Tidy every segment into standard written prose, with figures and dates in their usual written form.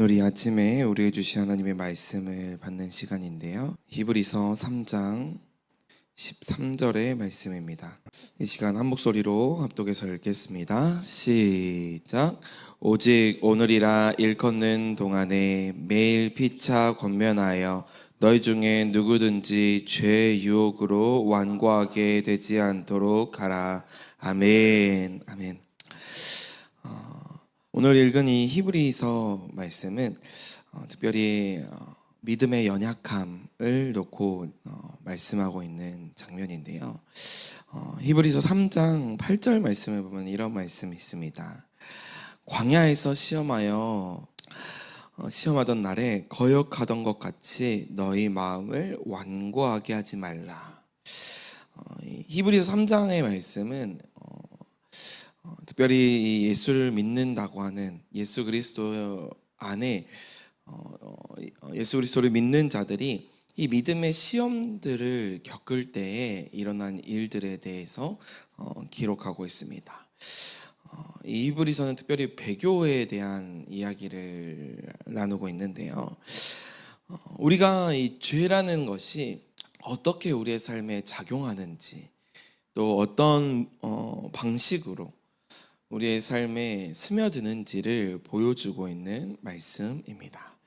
오늘 이 아침에 우리에게 주신 하나님의 말씀을 받는 시간인데요. 히브리서 3장 13절의 말씀입니다. 이 시간 한 목소리로 합독해서 읽겠습니다. 시작. 오직 오늘이라 일컫는 동안에 매일 피차 권면하여 너희 중에 누구든지 죄의 유혹으로 완고하게 되지 않도록 하라. 아멘. 아멘. 오늘 읽은 이 히브리서 말씀은 특별히 믿음의 연약함을 놓고 말씀하고 있는 장면인데요. 히브리서 3장 8절 말씀을 보면 이런 말씀이 있습니다. 광야에서 시험하던 날에 거역하던 것 같이 너희 마음을 완고하게 하지 말라. 히브리서 3장의 말씀은 특별히 예수를 믿는다고 하는 예수 그리스도 안에 예수 그리스도를 믿는 자들이 이 믿음의 시험들을 겪을 때에 일어난 일들에 대해서 기록하고 있습니다. 이 히브리서는 특별히 배교에 대한 이야기를 나누고 있는데요. 우리가 이 죄라는 것이 어떻게 우리의 삶에 작용하는지, 또 어떤 방식으로 우리의 삶에 스며드는지를 보여주고 있는 말씀입니다.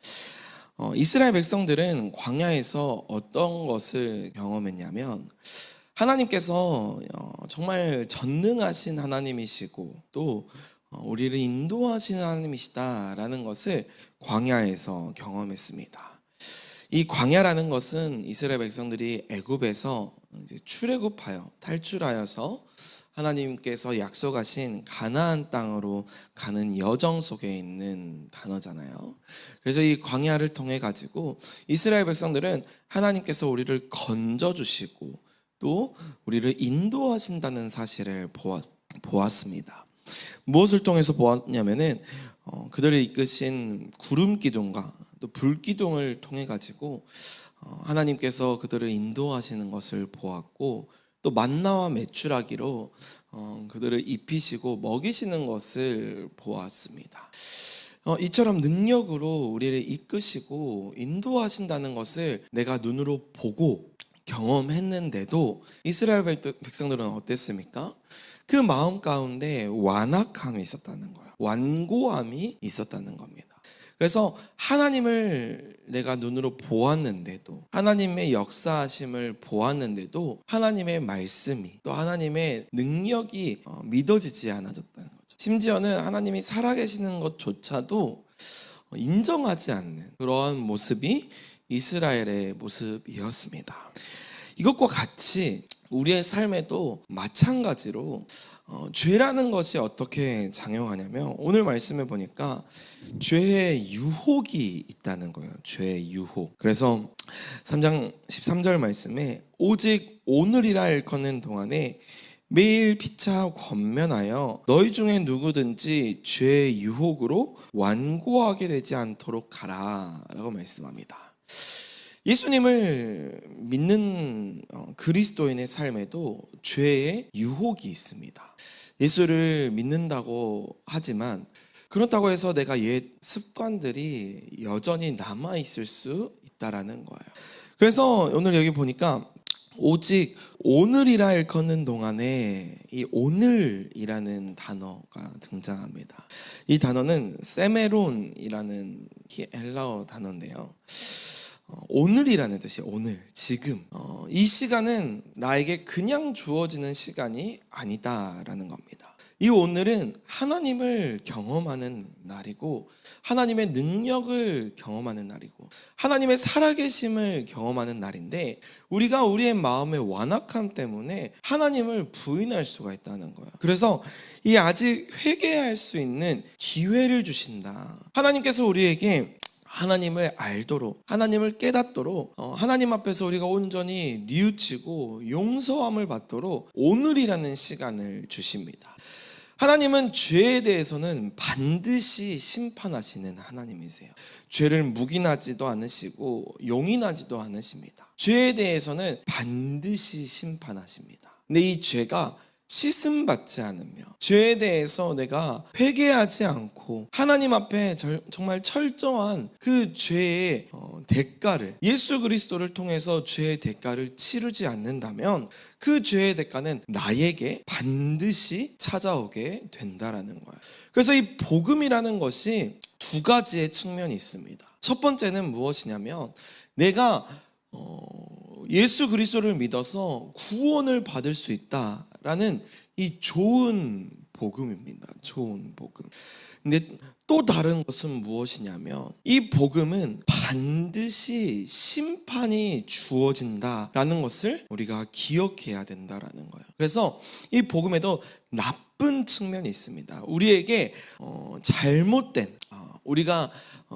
이스라엘 백성들은 광야에서 어떤 것을 경험했냐면 하나님께서 정말 전능하신 하나님이시고 또 우리를 인도하시는 하나님이시다라는 것을 광야에서 경험했습니다. 이 광야라는 것은 이스라엘 백성들이 애굽에서 이제 출애굽하여 탈출하여서 하나님께서 약속하신 가나안 땅으로 가는 여정 속에 있는 단어잖아요. 그래서 이 광야를 통해 가지고 이스라엘 백성들은 하나님께서 우리를 건져주시고 또 우리를 인도하신다는 사실을 보았습니다. 무엇을 통해서 보았냐면은 그들을 이끄신 구름 기둥과 또 불 기둥을 통해 가지고 하나님께서 그들을 인도하시는 것을 보았고, 또 만나와 메추라기로 그들을 입히시고 먹이시는 것을 보았습니다. 이처럼 능력으로 우리를 이끄시고 인도하신다는 것을 내가 눈으로 보고 경험했는데도 이스라엘 백성들은 어땠습니까? 그 마음 가운데 완악함이 있었다는 거예요. 완고함이 있었다는 겁니다. 그래서 하나님을 내가 눈으로 보았는데도, 하나님의 역사하심을 보았는데도 하나님의 말씀이, 또 하나님의 능력이 믿어지지 않아졌다는 거죠. 심지어는 하나님이 살아계시는 것조차도 인정하지 않는 그러한 모습이 이스라엘의 모습이었습니다. 이것과 같이 우리의 삶에도 마찬가지로 죄라는 것이 어떻게 작용하냐면, 오늘 말씀에 보니까 죄의 유혹이 있다는 거예요. 죄의 유혹. 그래서 3장 13절 말씀에 오직 오늘이라 일컫는 동안에 매일 피차 권면하여 너희 중에 누구든지 죄의 유혹으로 완고하게 되지 않도록 하라 라고 말씀합니다. 예수님을 믿는 그리스도인의 삶에도 죄의 유혹이 있습니다. 예수를 믿는다고 하지만 그렇다고 해서 내가 옛 습관들이 여전히 남아있을 수 있다라는 거예요. 그래서 오늘 여기 보니까 오직 오늘이라 일컫는 동안에 이 오늘이라는 단어가 등장합니다. 이 단어는 세메론이라는 헬라어 단어인데요. 오늘이라는 뜻이 오늘, 지금. 이 시간은 나에게 그냥 주어지는 시간이 아니다라는 겁니다. 이 오늘은 하나님을 경험하는 날이고, 하나님의 능력을 경험하는 날이고, 하나님의 살아계심을 경험하는 날인데, 우리가 우리의 마음의 완악함 때문에 하나님을 부인할 수가 있다는 거예요. 그래서 이 아직 회개할 수 있는 기회를 주신다. 하나님께서 우리에게 하나님을 알도록, 하나님을 깨닫도록, 하나님 앞에서 우리가 온전히 뉘우치고 용서함을 받도록 오늘이라는 시간을 주십니다. 하나님은 죄에 대해서는 반드시 심판하시는 하나님이세요. 죄를 묵인하지도 않으시고 용인하지도 않으십니다. 죄에 대해서는 반드시 심판하십니다. 근데 이 죄가 씻음 받지 않으며 죄에 대해서 내가 회개하지 않고 하나님 앞에 정말 철저한 그 죄의 대가를, 예수 그리스도를 통해서 죄의 대가를 치르지 않는다면 그 죄의 대가는 나에게 반드시 찾아오게 된다라는 거예요. 그래서 이 복음이라는 것이 두 가지의 측면이 있습니다. 첫 번째는 무엇이냐면 내가 예수 그리스도를 믿어서 구원을 받을 수 있다라는 이 좋은 복음입니다. 좋은 복음. 근데 또 다른 것은 무엇이냐면 이 복음은 반드시 심판이 주어진다라는 것을 우리가 기억해야 된다라는 거예요. 그래서 이 복음에도 나쁜 측면이 있습니다. 우리에게 잘못된 우리가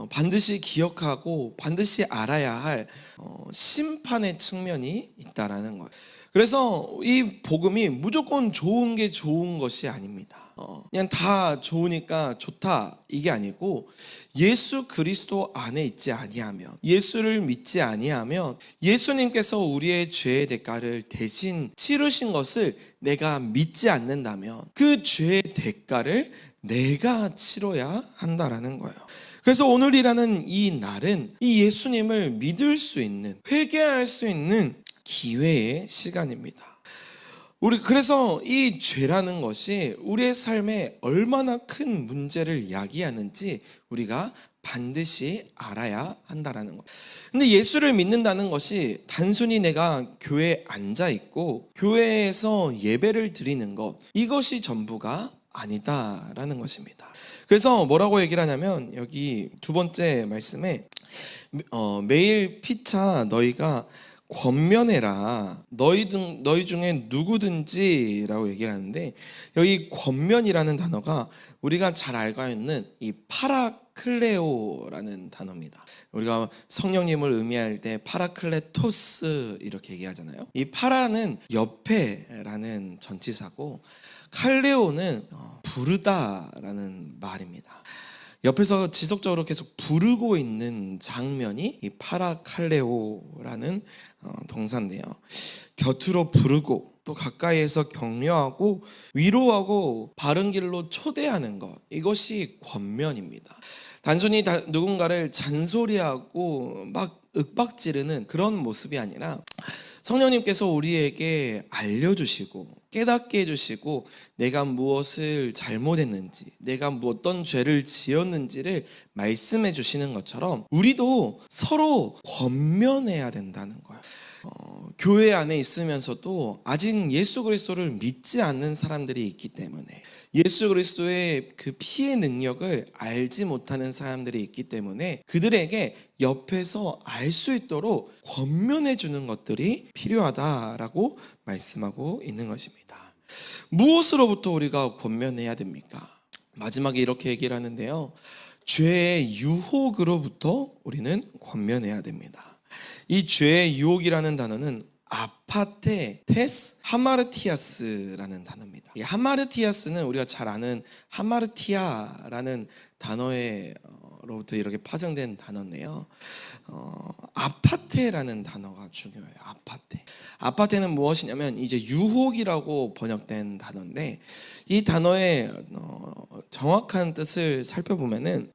반드시 기억하고 반드시 알아야 할 심판의 측면이 있다라는 거예요. 그래서 이 복음이 무조건 좋은 게 좋은 것이 아닙니다. 그냥 다 좋으니까 좋다 이게 아니고 예수 그리스도 안에 있지 아니하면, 예수를 믿지 아니하면 예수님께서 우리의 죄의 대가를 대신 치르신 것을 내가 믿지 않는다면 그 죄의 대가를 내가 치러야 한다라는 거예요. 그래서 오늘이라는 이 날은 이 예수님을 믿을 수 있는, 회개할 수 있는 기회의 시간입니다. 그래서 이 죄라는 것이 우리의 삶에 얼마나 큰 문제를 야기하는지 우리가 반드시 알아야 한다라는 것. 근데 예수를 믿는다는 것이 단순히 내가 교회에 앉아 있고 교회에서 예배를 드리는 것, 이것이 전부가 아니다라는 것입니다. 그래서 뭐라고 얘기를 하냐면 여기 두 번째 말씀에 매일 피차 너희가 권면해라. 너희 중에 누구든지 라고 얘기를 하는데 여기 권면이라는 단어가 우리가 잘 알고 있는 이 파라클레오라는 단어입니다. 우리가 성령님을 의미할 때 파라클레토스 이렇게 얘기하잖아요. 이 파라는 옆에라는 전치사고 칼레오는 부르다라는 말입니다. 옆에서 지속적으로 계속 부르고 있는 장면이 이 파라칼레오라는 동사인데요. 곁으로 부르고 또 가까이에서 격려하고 위로하고 바른 길로 초대하는 것, 이것이 권면입니다. 단순히 누군가를 잔소리하고 막 윽박지르는 그런 모습이 아니라 성령님께서 우리에게 알려주시고 깨닫게 해주시고 내가 무엇을 잘못했는지, 내가 어떤 죄를 지었는지를 말씀해 주시는 것처럼 우리도 서로 권면해야 된다는 거예요. 교회 안에 있으면서도 아직 예수 그리스도를 믿지 않는 사람들이 있기 때문에, 예수 그리스도의 그 피의 능력을 알지 못하는 사람들이 있기 때문에 그들에게 옆에서 알 수 있도록 권면해 주는 것들이 필요하다라고 말씀하고 있는 것입니다. 무엇으로부터 우리가 권면해야 됩니까? 마지막에 이렇게 얘기를 하는데요. 죄의 유혹으로부터 우리는 권면해야 됩니다. 이 죄의 유혹이라는 단어는 아파테테스 하마르티아스라는 단어입니다. 이 하마르티아스는 우리가 잘 아는 하마르티아라는 단어로부터 이렇게 파생된 단어인데요. 아파테라는 단어가 중요해요. 아파테는 무엇이냐면 이제 유혹이라고 번역된 단어인데 이 단어의 정확한 뜻을 살펴보면은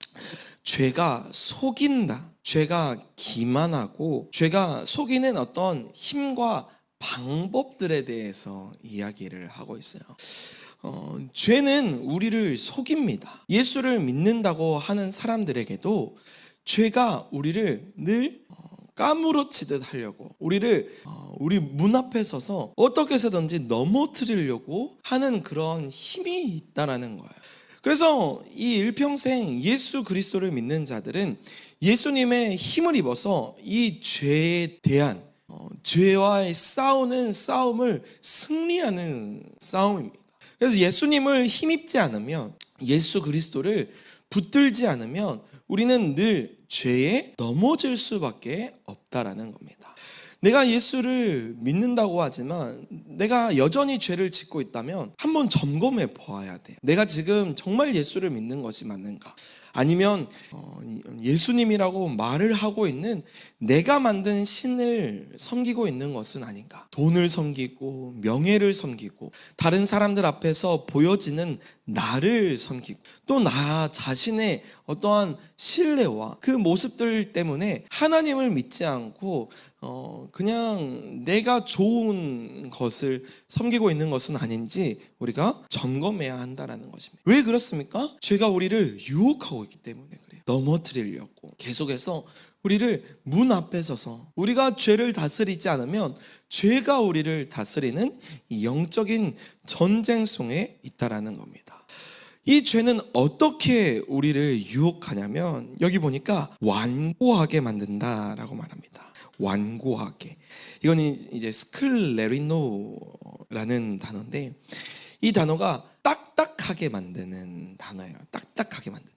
죄가 속인다, 죄가 기만하고 죄가 속이는 어떤 힘과 방법들에 대해서 이야기를 하고 있어요. 죄는 우리를 속입니다. 예수를 믿는다고 하는 사람들에게도 죄가 우리를 늘 까무러치듯 하려고, 우리 문 앞에 서서 어떻게 해서든지 넘어뜨리려고 하는 그런 힘이 있다라는 거예요. 그래서 이 일평생 예수 그리스도를 믿는 자들은 예수님의 힘을 입어서 이 죄에 대한 죄와의 싸우는 싸움을 승리하는 싸움입니다. 그래서 예수님을 힘입지 않으면, 예수 그리스도를 붙들지 않으면 우리는 늘 죄에 넘어질 수밖에 없다라는 겁니다. 내가 예수를 믿는다고 하지만 내가 여전히 죄를 짓고 있다면 한번 점검해 보아야 돼요. 내가 지금 정말 예수를 믿는 것이 맞는가? 아니면 예수님이라고 말을 하고 있는 내가 만든 신을 섬기고 있는 것은 아닌가. 돈을 섬기고 명예를 섬기고 다른 사람들 앞에서 보여지는 나를 섬기고 또 나 자신의 어떠한 신뢰와 그 모습들 때문에 하나님을 믿지 않고 그냥 내가 좋은 것을 섬기고 있는 것은 아닌지 우리가 점검해야 한다는 것입니다. 왜 그렇습니까? 죄가 우리를 유혹하고 있기 때문에 그래요. 넘어뜨리려고 계속해서 우리를 문 앞에 서서 우리가 죄를 다스리지 않으면 죄가 우리를 다스리는 이 영적인 전쟁 속에 있다라는 겁니다. 이 죄는 어떻게 우리를 유혹하냐면 여기 보니까 완고하게 만든다라고 말합니다. 완고하게. 이건 이제 스클레리노라는 단어인데 이 단어가 딱딱하게 만드는 단어예요. 딱딱하게 만드는.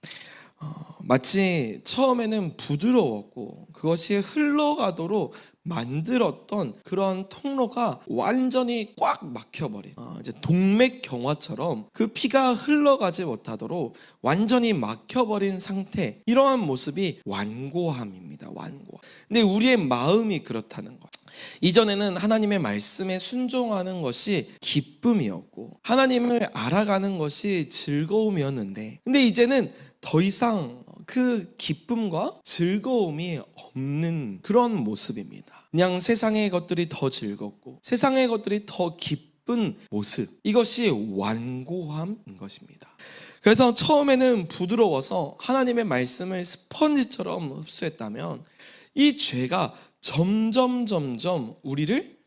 마치 처음에는 부드러웠고 그것이 흘러가도록 만들었던 그런 통로가 완전히 꽉 막혀버린 이제 동맥경화처럼 그 피가 흘러가지 못하도록 완전히 막혀버린 상태, 이러한 모습이 완고함입니다. 완고함. 근데 우리의 마음이 그렇다는 거예요. 이전에는 하나님의 말씀에 순종하는 것이 기쁨이었고 하나님을 알아가는 것이 즐거움이었는데 근데 이제는 더 이상 그 기쁨과 즐거움이 없는 그런 모습입니다. 그냥 세상의 것들이 더 즐겁고 세상의 것들이 더 기쁜 모습, 이것이 완고함인 것입니다. 그래서 처음에는 부드러워서 하나님의 말씀을 스펀지처럼 흡수했다면 이 죄가 점점 우리를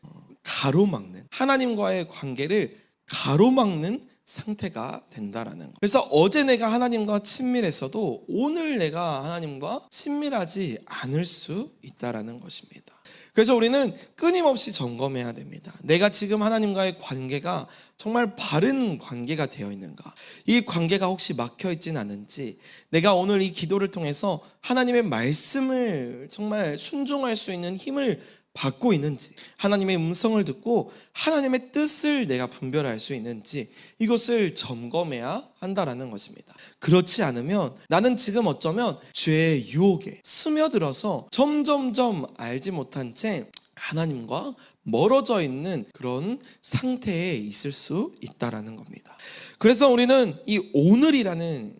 가로막는, 하나님과의 관계를 가로막는 상태가 된다라는 거예요. 그래서 어제 내가 하나님과 친밀했어도 오늘 내가 하나님과 친밀하지 않을 수 있다라는 것입니다. 그래서 우리는 끊임없이 점검해야 됩니다. 내가 지금 하나님과의 관계가 정말 바른 관계가 되어 있는가? 이 관계가 혹시 막혀 있진 않은지, 내가 오늘 이 기도를 통해서 하나님의 말씀을 정말 순종할 수 있는 힘을 받고 있는지, 하나님의 음성을 듣고 하나님의 뜻을 내가 분별할 수 있는지, 이것을 점검해야 한다라는 것입니다. 그렇지 않으면 나는 지금 어쩌면 죄의 유혹에 스며들어서 점점점 알지 못한 채 하나님과 멀어져 있는 그런 상태에 있을 수 있다라는 겁니다. 그래서 우리는 이 오늘이라는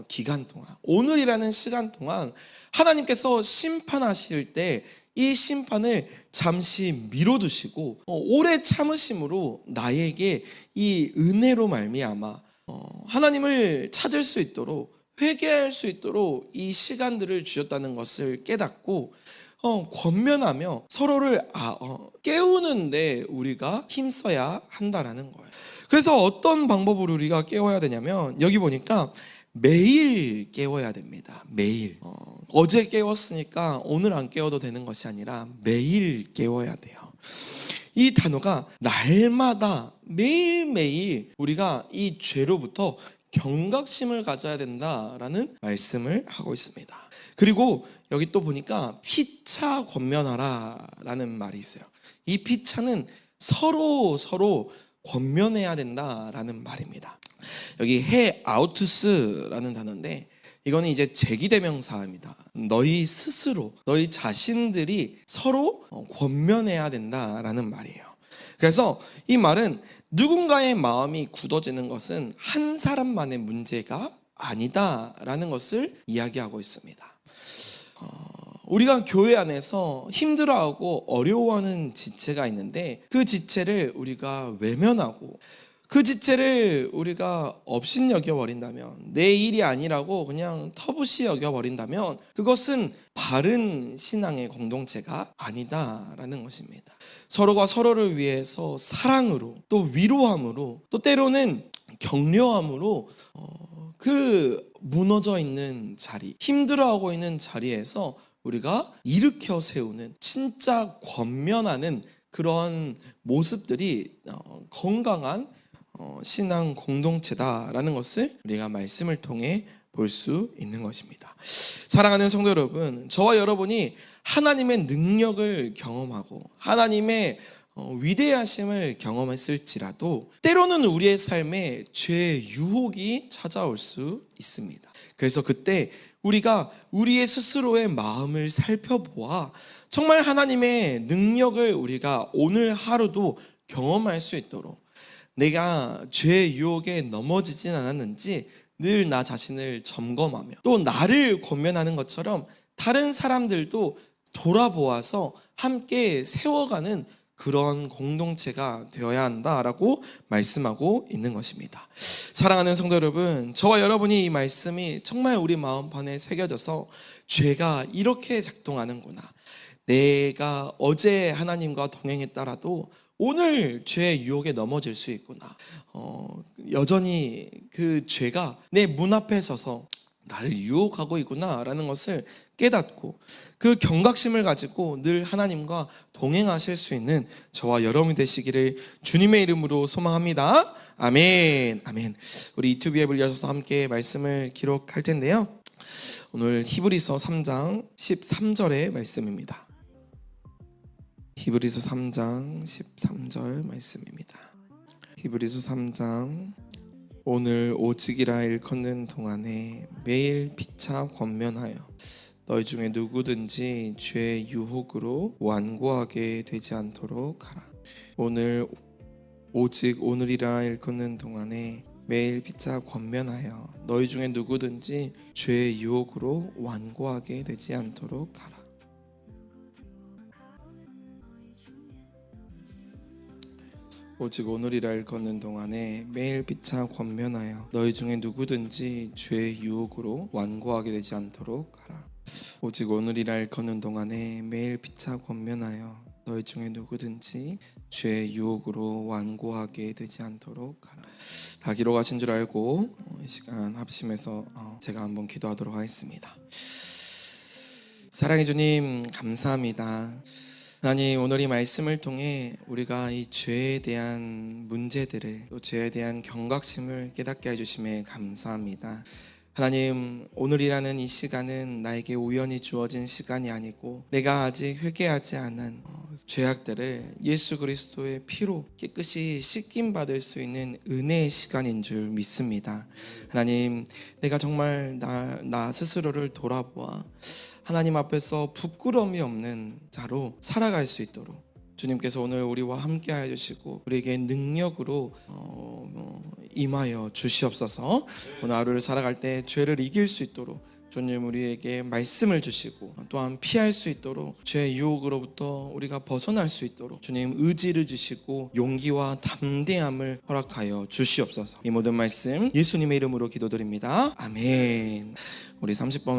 기간 동안, 오늘이라는 시간 동안 하나님께서 심판하실 때 이 심판을 잠시 미뤄두시고 오래 참으심으로 나에게 이 은혜로 말미암아 하나님을 찾을 수 있도록, 회개할 수 있도록 이 시간들을 주셨다는 것을 깨닫고 권면하며 서로를 깨우는데 우리가 힘써야 한다라는 거예요. 그래서 어떤 방법으로 우리가 깨워야 되냐면 여기 보니까 매일 깨워야 됩니다. 매일. 어제 깨웠으니까 오늘 안 깨워도 되는 것이 아니라 매일 깨워야 돼요. 이 단어가 날마다 매일매일 우리가 이 죄로부터 경각심을 가져야 된다라는 말씀을 하고 있습니다. 그리고 여기 또 보니까 피차 권면하라 라는 말이 있어요. 이 피차는 서로 권면해야 된다라는 말입니다. 여기 해 아우투스라는 단어인데 이거는 이제 제기대명사입니다. 너희 스스로, 너희 자신들이 서로 권면해야 된다라는 말이에요. 그래서 이 말은 누군가의 마음이 굳어지는 것은 한 사람만의 문제가 아니다라는 것을 이야기하고 있습니다. 우리가 교회 안에서 힘들어하고 어려워하는 지체가 있는데 그 지체를 우리가 외면하고 그 지체를 우리가 업신여겨버린다면, 내 일이 아니라고 그냥 터부시 여겨버린다면 그것은 바른 신앙의 공동체가 아니다라는 것입니다. 서로가 서로를 위해서 사랑으로, 또 위로함으로, 또 때로는 격려함으로 그 무너져 있는 자리, 힘들어하고 있는 자리에서 우리가 일으켜 세우는, 진짜 권면하는 그런 모습들이 건강한 신앙 공동체다라는 것을 우리가 말씀을 통해 볼 수 있는 것입니다. 사랑하는 성도 여러분, 저와 여러분이 하나님의 능력을 경험하고 하나님의 위대하심을 경험했을지라도 때로는 우리의 삶에 죄의 유혹이 찾아올 수 있습니다. 그래서 그때 우리가 우리의 스스로의 마음을 살펴보아 정말 하나님의 능력을 우리가 오늘 하루도 경험할 수 있도록, 내가 죄의 유혹에 넘어지진 않았는지 늘 나 자신을 점검하며, 또 나를 권면하는 것처럼 다른 사람들도 돌아보아서 함께 세워가는 그런 공동체가 되어야 한다라고 말씀하고 있는 것입니다. 사랑하는 성도 여러분, 저와 여러분이 이 말씀이 정말 우리 마음판에 새겨져서 죄가 이렇게 작동하는구나, 내가 어제 하나님과 동행했더라도 오늘 죄의 유혹에 넘어질 수 있구나, 여전히 그 죄가 내 문 앞에 서서 나를 유혹하고 있구나 라는 것을 깨닫고 그 경각심을 가지고 늘 하나님과 동행하실 수 있는 저와 여러분이 되시기를 주님의 이름으로 소망합니다. 아멘. 아멘. 우리 유튜브에 불려서 함께 말씀을 기록할 텐데요, 오늘 히브리서 3장 13절의 말씀입니다. 히브리서 3장 13절 말씀입니다. 히브리서 3장, 오늘 오직이라 일컫는 동안에 매일 피차 권면하여 너희 중에 누구든지 죄의 유혹으로 완고하게 되지 않도록 하라. 오늘 오직 오늘이라 일컫는 동안에 매일 피차 권면하여 너희 중에 누구든지 죄의 유혹으로 완고하게 되지 않도록 하라. 오직 오늘이라 일컫는 동안에 매일 피차 권면하여 너희 중에 누구든지 죄의 유혹으로 완고하게 되지 않도록 하라. 오직 오늘이라 일컫는 동안에 매일 피차 권면하여 너희 중에 누구든지 죄의 유혹으로 완고하게 되지 않도록 하라. 다 기록하신 줄 알고 이 시간 합심해서 제가 한번 기도하도록 하겠습니다. 사랑해 주님, 감사합니다. 하나님, 오늘 이 말씀을 통해 우리가 이 죄에 대한 문제들을, 또 죄에 대한 경각심을 깨닫게 해주심에 감사합니다. 하나님, 오늘이라는 이 시간은 나에게 우연히 주어진 시간이 아니고 내가 아직 회개하지 않은 죄악들을 예수 그리스도의 피로 깨끗이 씻김받을 수 있는 은혜의 시간인 줄 믿습니다. 하나님, 내가 정말 나 스스로를 돌아보아 하나님 앞에서 부끄러움이 없는 자로 살아갈 수 있도록 주님께서 오늘 우리와 함께 해주시고 우리에게 능력으로 임하여 주시옵소서. 오늘 하루를 살아갈 때 죄를 이길 수 있도록 주님 우리에게 말씀을 주시고, 또한 피할 수 있도록 죄의 유혹으로부터 우리가 벗어날 수 있도록 주님 의지를 주시고 용기와 담대함을 허락하여 주시옵소서. 이 모든 말씀 예수님의 이름으로 기도드립니다. 아멘. 우리 30번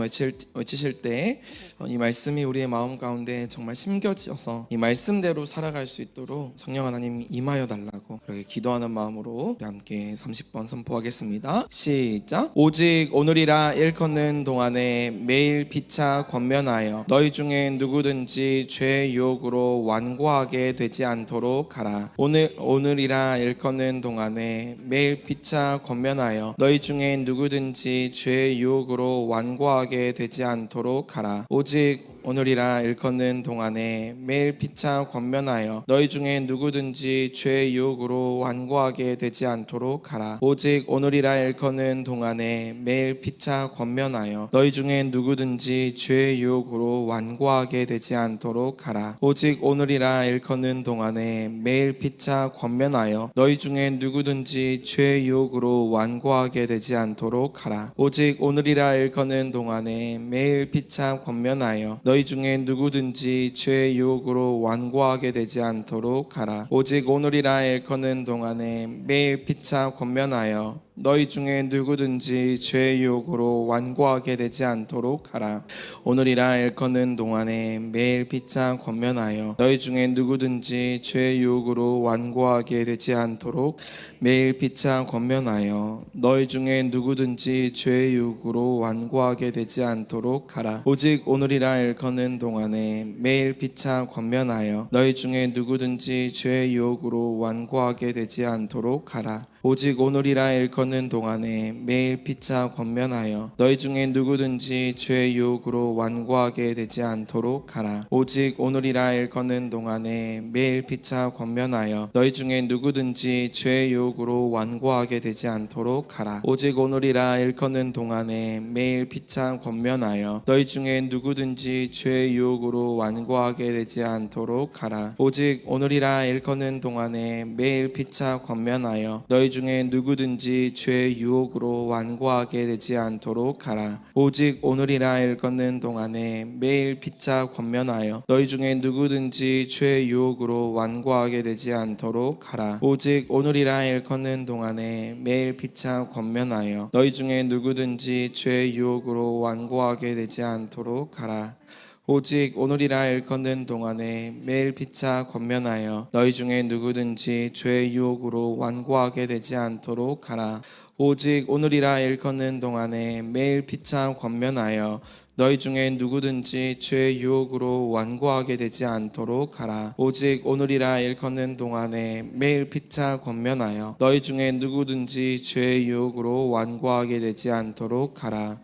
외치실 때 이 말씀이 우리의 마음 가운데 정말 심겨져서 이 말씀대로 살아갈 수 있도록 성령 하나님 임하여 달라고 그렇게 기도하는 마음으로 우리 함께 30번 선포하겠습니다. 시작. 오직 오늘이라 일컫는 동안에 매일 피차 권면하여 너희 중에 누구든지 죄의 유혹으로 완고하게 되지 않도록 하라. 오늘이라 일컫는 동안에 매일 피차 권면하여 너희 중에 누구든지 죄의 유혹으로 완고하게 되지 않도록 하라. 오직 오늘이라 일컫는 동안에 매일 피차 권면하여 너희 중에 누구든지 죄의 유혹으로 완고하게 되지 않도록 하라. 오직 오늘이라 일컫는 동안에 매일 피차 권면하여 너희 중에 누구든지 죄의 유혹으로 완고하게 되지 않도록 하라. 오직 오늘이라 일컫는 동안에 매일 피차 권면하여 너희 중에 누구든지 죄의 유혹으로 완고하게 되지 않도록 하라. 오직 오늘이라 일컫는 동안에 매일 피차 권면하여 너희 중에 누구든지 죄의 유혹으로 완고하게 되지 않도록 하라. 오직 오늘이라 일컫는 동안에 매일 피차 권면하여 너희 중에 누구든지 죄의 유혹으로 완고하게 되지 않도록 하라. 오늘이라 일컫는 동안에 매일 피차 권면하여 너희 중에 누구든지 죄의 유혹으로 완고하게 되지 않도록 매일 피차 권면하여 너희 중에 누구든지 죄의 유혹으로 완고하게 되지 않도록 하라. 오직 오늘이라 일컫는 동안에 매일 피차 권면하여 너희 중에 누구든지 죄의 유혹으로 완고하게 되지 않도록 하라. 오직 오늘이라 일컫는 동안에 매일 피차 권면하여 너희 중에 누구든지 죄의 유혹으로 완고하게 되지 않도록 하라. 오직 오늘이라 일컫는 동안에 매일 피차 권면하여 너희 중에 누구든지 죄의 유혹으로 완고하게 되지 않도록 하라. 오직 오늘이라 일컫는 동안에 매일 피차 권면하여 너희 중에 누구든지 죄의 유혹으로 완고하게 되지 않도록 하라. 오직 오늘이라 일컫는 동안에 매일 피차 권면하여 너희 중에 누구든지 죄의 유혹으로 완고하게 되지 않도록 하라. 오직 오늘이라 일컫는 동안에 매일 피차 권면하여 너희 중에 누구든지 죄의 유혹으로 완고하게 되지 않도록 하라. 오직 오늘이라 일컫는 동안에 매일 피차 권면하여 너희 중에 누구든지 죄의 유혹으로 완고하게 되지 않도록 하라. 오직 오늘이라 일컫는 동안에 매일 피차 권면하여 너희 중에 누구든지 죄의 유혹으로 완고하게 되지 않도록 하라. 오직 오늘이라 일컫는 동안에 매일 피차 권면하여 너희 중에 누구든지 죄의 유혹으로 완고하게 되지 않도록 하라. 오직 오늘이라 일컫는 동안에 매일 피차 권면하여 너희 중에 누구든지 죄의 유혹으로 완고하게 되지 않도록 하라.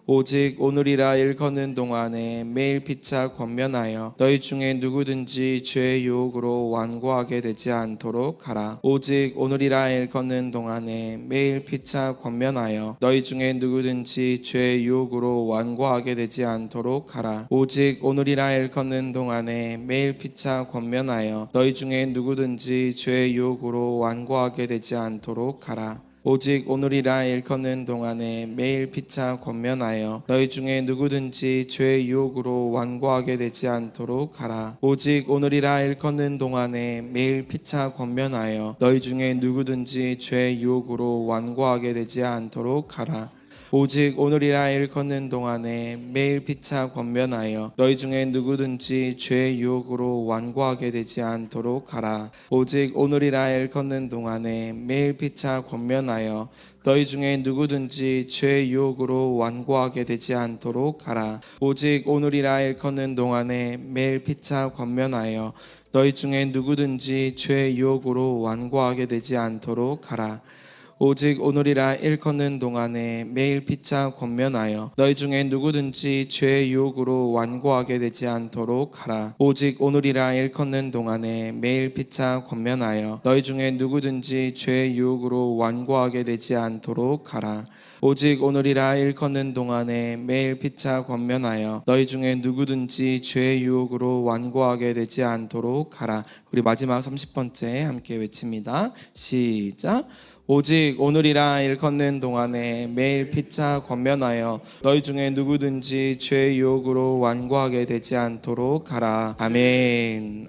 오직 오늘이라 일컫는 동안에 매일 피차 권면하여 너희 중에 누구든지 죄의 유혹으로 완고하게 되지 않도록 하라. 오직 오늘이라 일컫는 동안에 매일 피차 권면하여 너희 중에 누구든지 죄의 유혹으로 완고하게 되지 않도록 하라. 오직 오늘이라 일컫는 동안에 매일 피차 권면하여 너희 중에 누구든지 죄의 유혹으로 완고하게 되지 않도록 하라. 오직 오늘이라 일컫는 동안에 매일 피차 권면하여 너희 중에 누구든지 죄의 유혹으로 완고하게 되지 않도록 하라. 오직 오늘이라 일컫는 동안에 매일 피차 권면하여 너희 중에 누구든지 죄의 유혹으로 완고하게 되지 않도록 하라. 오직 오늘이라 일컫는 동안에 매일 피차 권면하여 너희 중에 누구든지 죄의 유혹으로 완고하게 되지 않도록 하라. 오직 오늘이라 일컫는 동안에 매일 피차 권면하여 너희 중에 누구든지 죄의 유혹으로 완고하게 되지 않도록 하라. 오직 오늘이라 일컫는 동안에 매일 피차 권면하여 너희 중에 누구든지 죄의 유혹으로 완고하게 되지 않도록 하라. 오직 오늘이라 일컫는 동안에 매일 피차 권면하여 너희 중에 누구든지 죄의 유혹으로 완고하게 되지 않도록 하라. 오직 오늘이라 일컫는 동안에 매일 피차 권면하여 너희 중에 누구든지 죄의 유혹으로 완고하게 되지 않도록 하라. 오직 오늘이라 일컫는 동안에 매일 피차 권면하여 너희 중에 누구든지 죄의 유혹으로 완고하게 되지 않도록 하라. 우리 마지막 30번째 함께 외칩니다. 시작. 오직 오늘이라 일컫는 동안에 매일 피차 권면하여 너희 중에 누구든지 죄의 유혹으로 완고하게 되지 않도록 하라. 아멘.